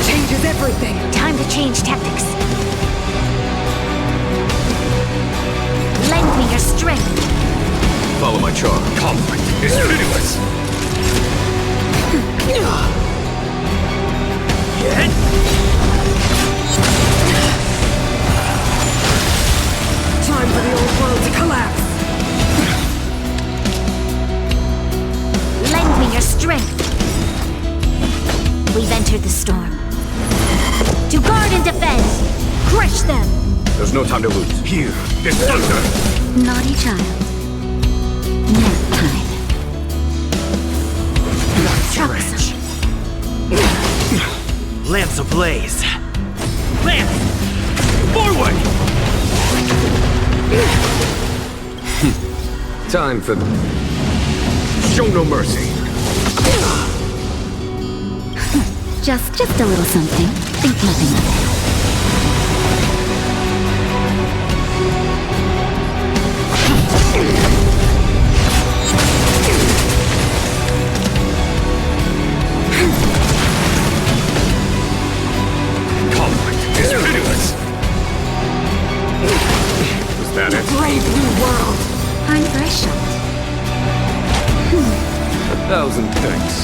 Changes everything. Time to change tactics. Lend me your strength. Follow my charm. Conflict is pitiless. Time for the old world to collapse. Lend me your strength. We've entered the storm. To guard and defend! Crush them! There's no time to lose. Here is thunder! Naughty child. Nap time. Troublesome. Lamps ablaze. Lance! Forward! Time for... Show no mercy. Just a little something. Think nothing of it. Conflict is pitiless. Was that it? Brave new world. Time for a shot. 1,000 thanks.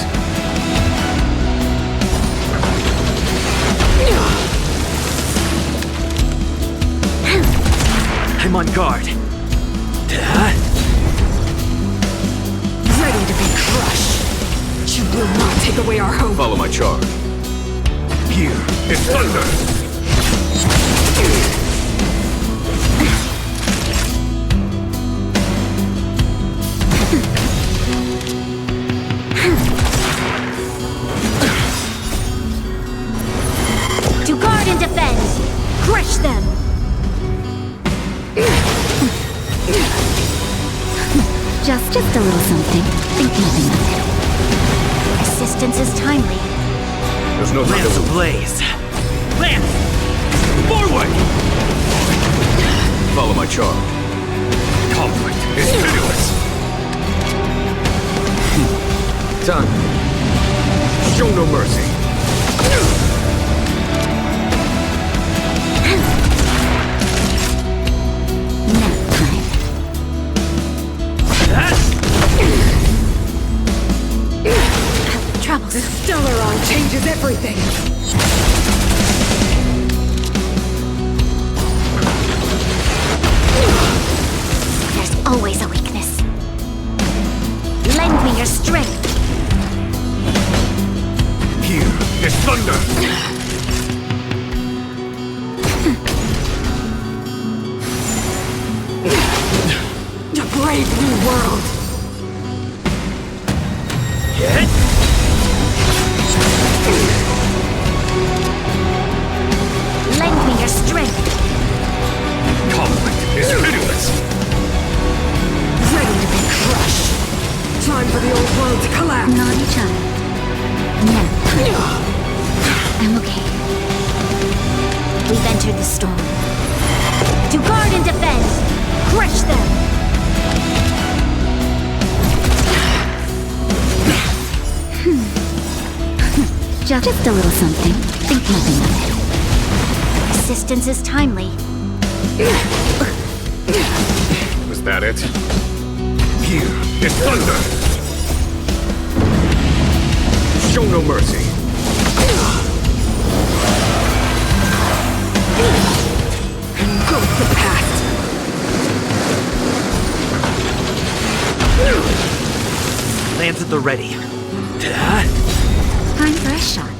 I'm on guard. Ready to be crushed. You will not take away our hope. Follow my charge. Here is thunder! To guard and defend! Crush them! Just a little something. Think nothing of it. Assistance is timely. There's no time Lance to lose. ablaze. Lance! Forward! Follow my charm. Conflict is pitiless. Time. Show no mercy. Nap time. Troubles. The Stellaron changes everything. There's always a weakness. Lend me your strength. Here is thunder. A brave new world. Hit! Lend me your strength. Conflict is pitiless. Ready to be crushed. Time for the old world to collapse. Naughty child. Nap time. I'm okay. We've entered the storm. To guard and defend! Crush them! Just a little something. Think nothing of it. Assistance is timely. Was that it? Here is thunder. Show no mercy. Go with the past. Lance at the ready. Time for a shot.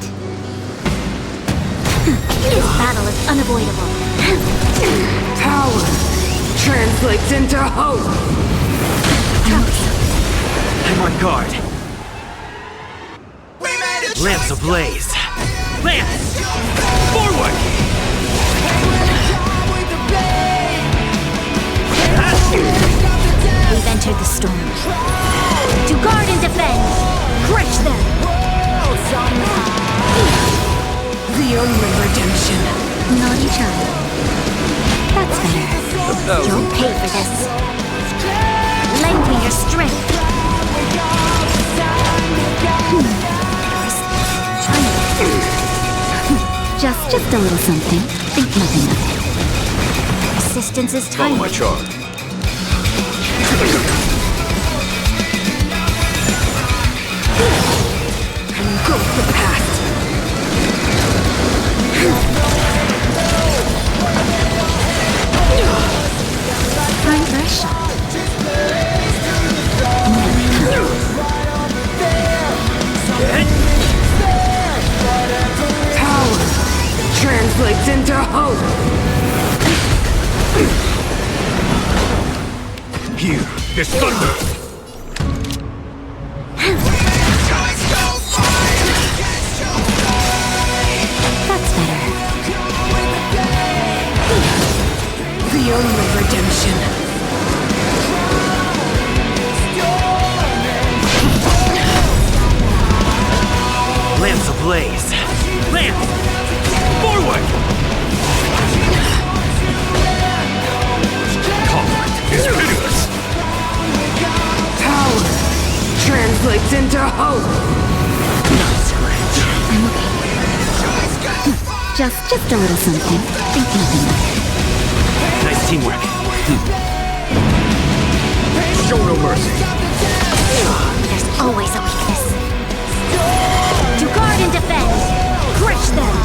This battle is unavoidable. Power translates into hope. I'm on guard. Lance ablaze. Lance! Forward! We've entered the storm. To guard and defend! Crush them! The only redemption. Naughty child. That's better. You'll pay for this. Lend me your strength. Just a little something. Think nothing of it. Assistance is Follow timely. my charm. Go with the past. Time for a shot. Power translates into hope. Here is thunder. That's better. The only redemption. Lance ablaze. Lance! Forward! Conflict is pitiless. Power translates into hope. Just a little something. Think nothing of it. Nice teamwork. Show no mercy. There's always a weakness. To guard and defend! Crush them!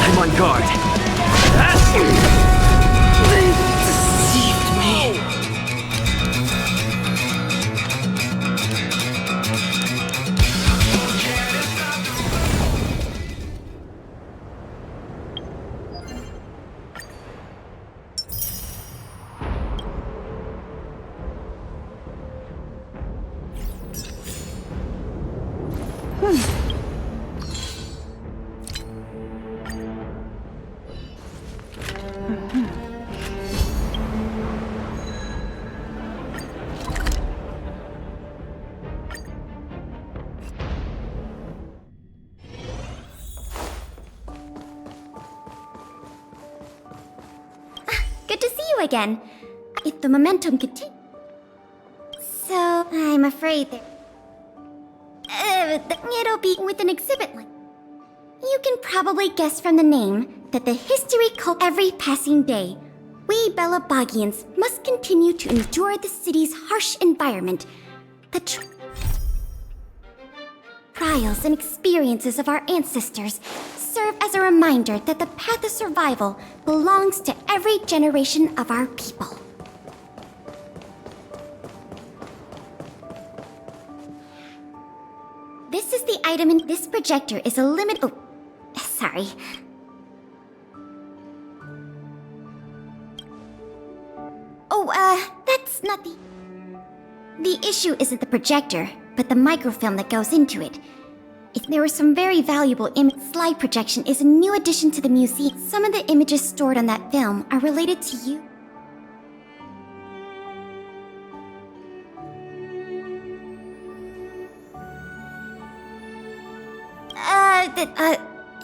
I'm on guard. They deceived me. Good to see you again. If the momentum continues. So, I'm afraid that. It'll be with an exhibit like. You can probably guess from the name that the history cult every passing day. We Belabagians must continue to endure the city's harsh environment. The trials and experiences of our ancestors serve as a reminder that the path of survival belongs to every generation of our people. This is the item in this projector is a limit. Oh, sorry. Oh, that's not the. The issue isn't the projector, but the microfilm that goes into it. If there were some very valuable slide projection is a new addition to the museum. Some of the images stored on that film are related to you.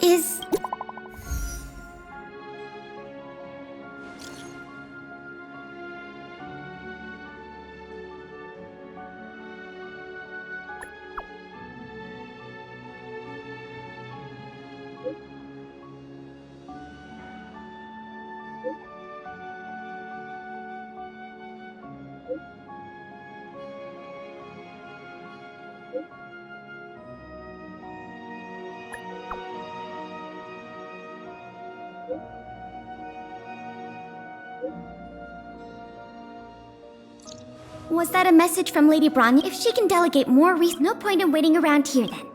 Is... Was that a message from Lady Bronya? If she can delegate more no point in waiting around here then.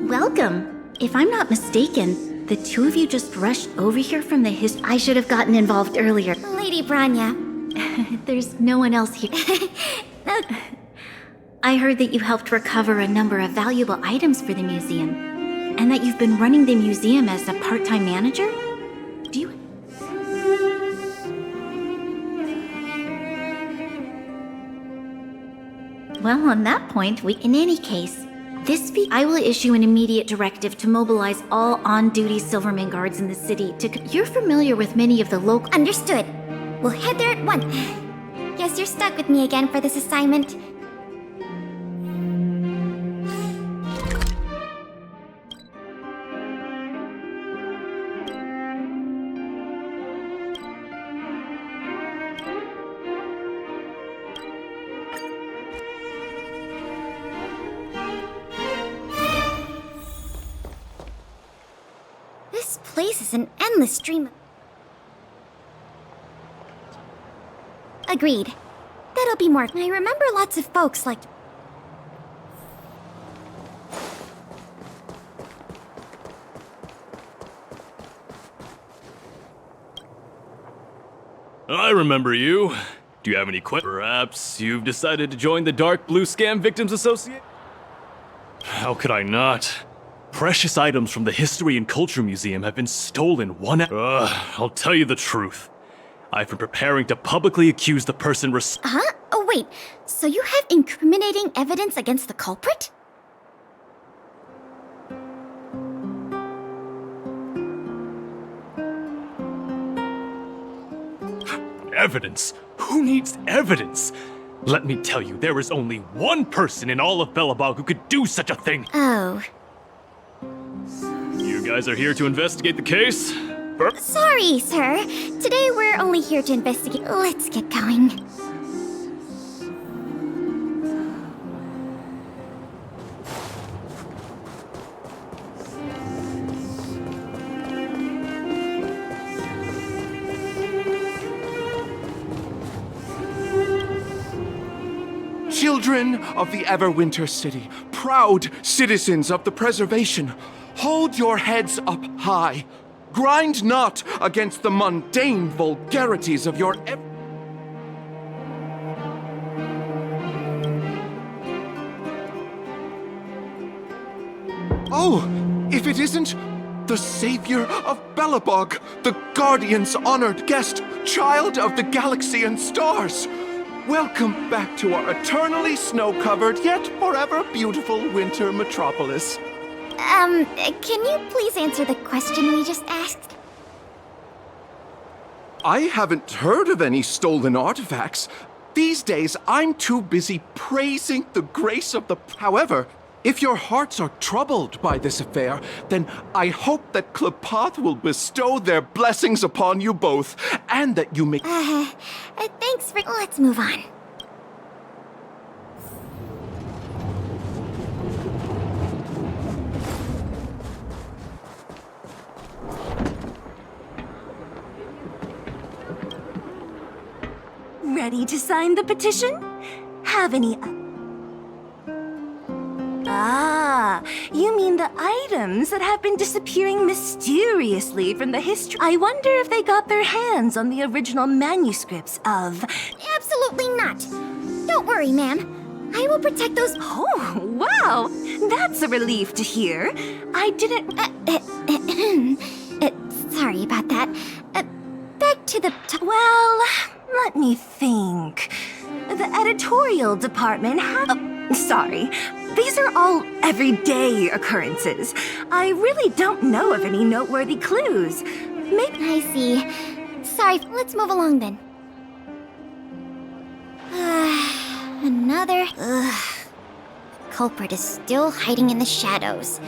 Welcome. If I'm not mistaken, the two of you just rushed over here from the I should have gotten involved earlier. Lady Bronya. There's no one else here. I heard that you helped recover a number of valuable items for the museum, and that you've been running the museum as a part-time manager? Do you... Well, on that point, in any case, this week I will issue an immediate directive to mobilize all on-duty Silverman guards in the city to... You're familiar with many of the local... Understood. We'll head there at once. Guess you're stuck with me again for this assignment. This place is an endless stream of... Agreed. That'll be more... I remember lots of folks like... I remember you. Do you have any questions? Perhaps you've decided to join the Dark Blue Scam Victims Association? How could I not? Precious items from the History and Culture Museum have been stolen I'll tell you the truth. I've been preparing to publicly accuse the person Huh? Oh wait, so you have incriminating evidence against the culprit? Evidence? Who needs evidence? Let me tell you, there is only one person in all of Belobog who could do such a thing. Oh. You guys are here to investigate the case? Sorry, sir. Today we're only here to investigate. Let's get going. Children of the Everwinter City, proud citizens of the preservation, hold your heads up high. Grind not against the mundane vulgarities of your Oh, if it isn't the savior of Belobog, the Guardian's honored guest, child of the galaxy and stars. Welcome back to our eternally snow-covered yet forever beautiful winter metropolis. Can you please answer the question we just asked? I haven't heard of any stolen artifacts. These days, I'm too busy praising the grace of the... However, if your hearts are troubled by this affair, then I hope that Klepoth will bestow their blessings upon you both, and that you may... Thanks for... Let's move on. Ready to sign the petition? Have any... Ah, you mean the items that have been disappearing mysteriously from the history... I wonder if they got their hands on the original manuscripts of... Absolutely not. Don't worry, ma'am. I will protect those... Oh, wow! That's a relief to hear. I didn't... Sorry about that. Back to the... Well, let me think. The editorial department sorry. These are all everyday occurrences. I really don't know of any noteworthy clues. Maybe... I see. Sorry, let's move along then. Another... Culprit is still hiding in the shadows.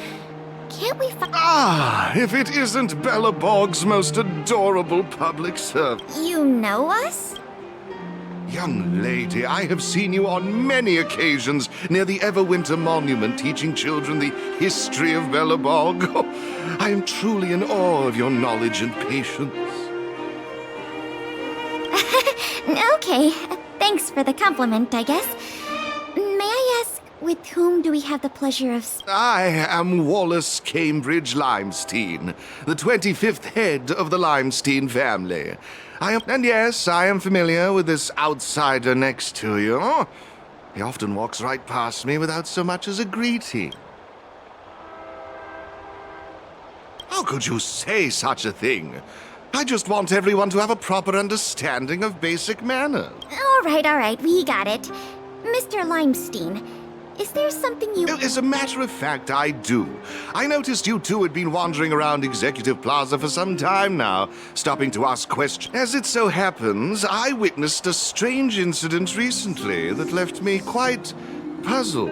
Can't we find... Ah, if it isn't Belobog's most adorable public servant. You know us? Young lady, I have seen you on many occasions near the Everwinter Monument teaching children the history of Belobog. Oh, I am truly in awe of your knowledge and patience. Okay, thanks for the compliment, I guess. May I ask, with whom do we have the pleasure of... I am Wallace Cambridge Limestein, the 25th head of the Limestein family. And yes, I am familiar with this outsider next to you. He often walks right past me without so much as a greeting. How could you say such a thing? I just want everyone to have a proper understanding of basic manners. All right, we got it. Mr. Limestein, is there something you... As a matter of fact, I do. I noticed you two had been wandering around Executive Plaza for some time now, stopping to ask questions. As it so happens, I witnessed a strange incident recently that left me quite puzzled.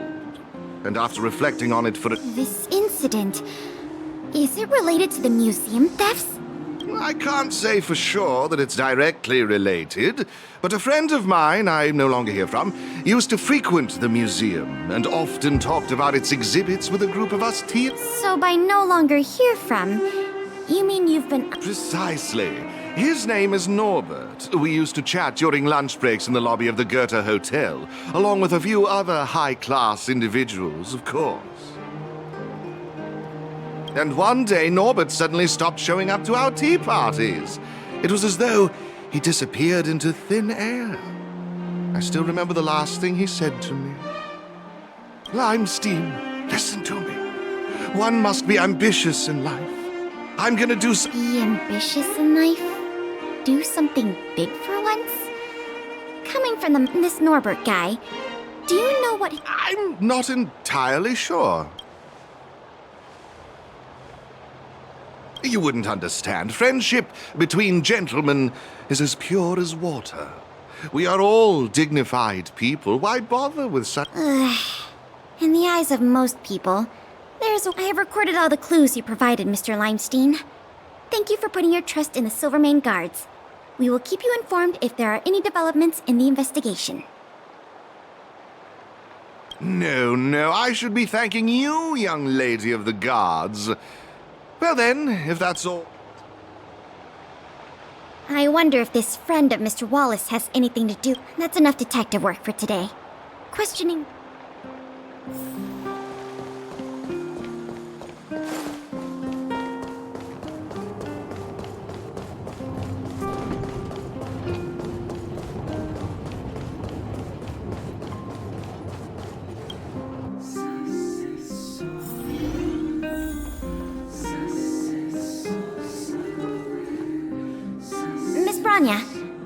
And after reflecting on it for a... This incident... Is it related to the museum thefts? I can't say for sure that it's directly related, but a friend of mine I no longer hear from used to frequent the museum and often talked about its exhibits with a group of us teens. So by no longer hear from, you mean you've been... Precisely. His name is Norbert. We used to chat during lunch breaks in the lobby of the Goethe Hotel, along with a few other high-class individuals, of course. And one day, Norbert suddenly stopped showing up to our tea parties. It was as though he disappeared into thin air. I still remember the last thing he said to me. Limestein, listen to me. One must be ambitious in life. I'm gonna do Be ambitious in life? Do something big for once? Coming from this Norbert guy, do you know what... I'm not entirely sure. You wouldn't understand. Friendship between gentlemen is as pure as water. We are all dignified people. Why bother with such... In the eyes of most people, I have recorded all the clues you provided, Mr. Limestein. Thank you for putting your trust in the Silvermane Guards. We will keep you informed if there are any developments in the investigation. No, I should be thanking you, young lady of the guards. Well then, if that's all... I wonder if this friend of Mr. Wallace has anything to do. That's enough detective work for today. Questioning...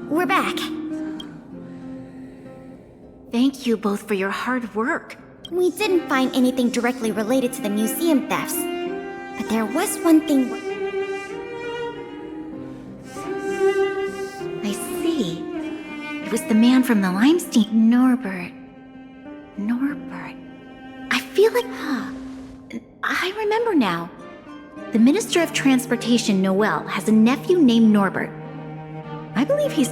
We're back. Thank you both for your hard work. We didn't find anything directly related to the museum thefts, but there was one thing... I see. It was the man from the limestone. Norbert. I feel like... I remember now. The Minister of Transportation, Noel, has a nephew named Norbert. I believe he's...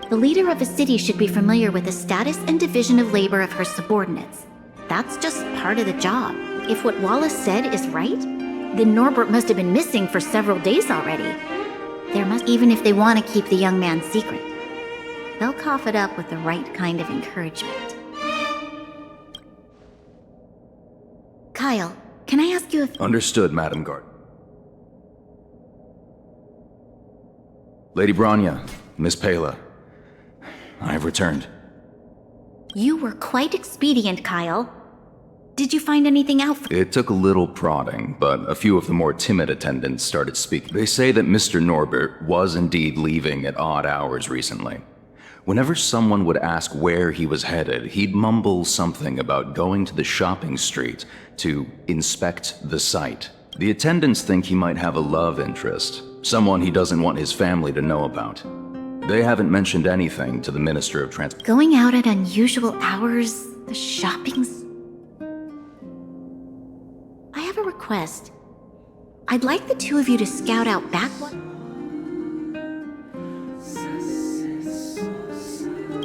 The leader of a city should be familiar with the status and division of labor of her subordinates. That's just part of the job. If what Wallace said is right, then Norbert must have been missing for several days already. Even if they want to keep the young man secret. They'll cough it up with the right kind of encouragement. Kyle, can I ask you if... Understood, Madam Guard. Lady Bronya, Miss Pela, I have returned. You were quite expedient, Kyle. Did you find anything out? It took a little prodding, but a few of the more timid attendants started speaking. They say that Mr. Norbert was indeed leaving at odd hours recently. Whenever someone would ask where he was headed, he'd mumble something about going to the shopping street to inspect the site. The attendants think he might have a love interest, someone he doesn't want his family to know about. They haven't mentioned anything to the Minister of Transport. Going out at unusual hours, the shoppings... I have a request. I'd like the two of you to scout out back one.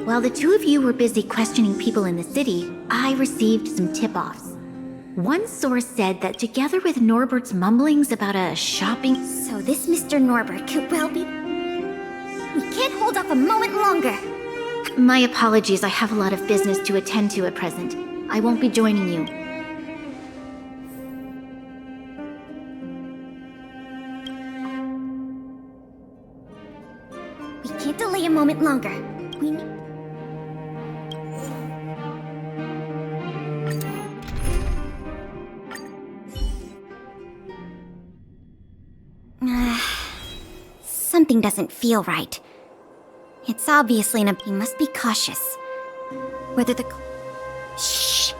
While the two of you were busy questioning people in the city, I received some tip-offs. One source said that together with Norbert's mumblings about a shopping... So this Mr. Norbert could well be... We can't hold off a moment longer! My apologies, I have a lot of business to attend to at present. I won't be joining you. We can't delay a moment longer. We need... Something doesn't feel right. It's obviously he must be cautious. Whether the... Shh!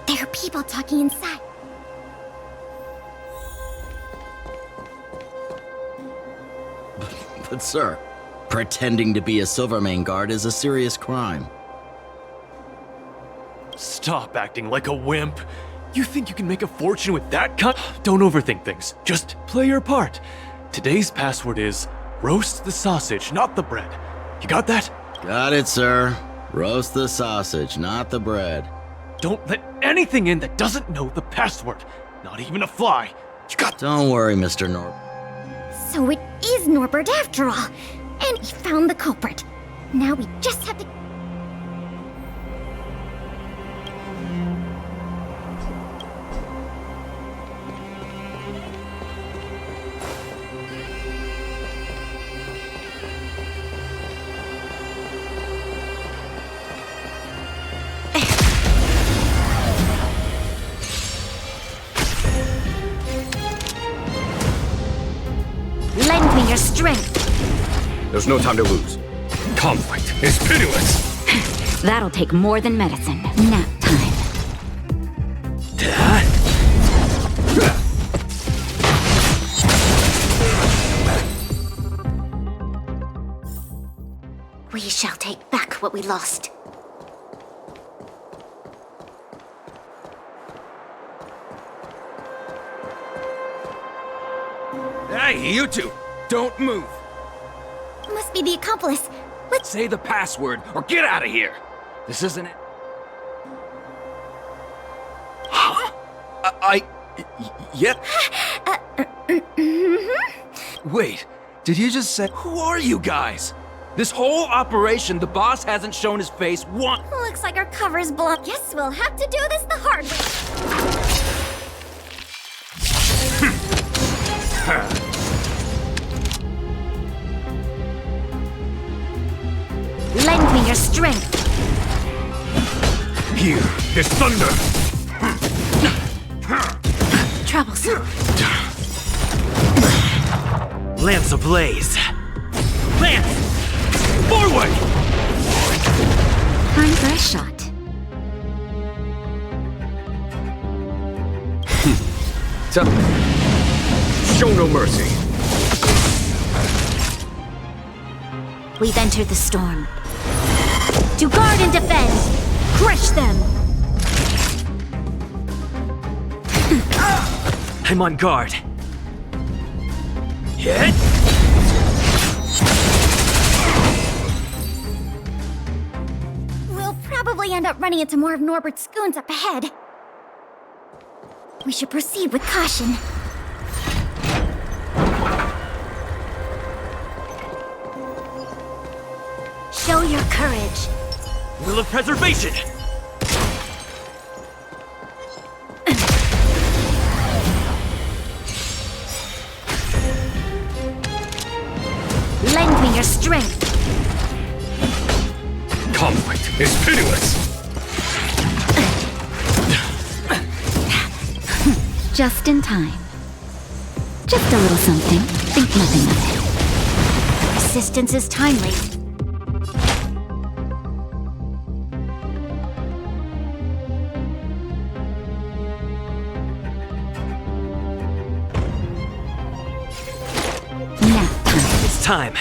There are people talking inside. But sir, pretending to be a Silvermane guard is a serious crime. Stop acting like a wimp. You think you can make a fortune with that kind? Don't overthink things. Just play your part. Today's password is roast the sausage, not the bread. You got that? Got it, sir. Roast the sausage, not the bread. Don't let anything in that doesn't know the password. Not even a fly. You got... Don't worry, Mr. Norbert. So it is Norbert after all. And he found the culprit. Now we just have to... Lend me your strength. There's no time to lose. Conflict is pitiless. That'll take more than medicine. Nap time. We shall take back what we lost. Hey, you two! Don't move! Must be the accomplice. Let's... Say the password or get out of here! This isn't it. Huh? Yep. Wait, did you just say... Who are you guys? This whole operation, the boss hasn't shown his face once. Looks like our cover's blown. Guess we'll have to do this the hard way. Lend me your strength. Here, there's thunder! Troublesome. Lance ablaze! Lance! Forward! Time for a shot. Show no mercy. We've entered the storm. To guard and defend! Crush them! I'm on guard. Hit! We'll probably end up running into more of Norbert's goons up ahead. We should proceed with caution. Show your courage. Will of preservation! Lend me your strength. Conflict is pitiless! Just in time. Just a little something. Think nothing of it. Resistance is timely. Nap time. It's time.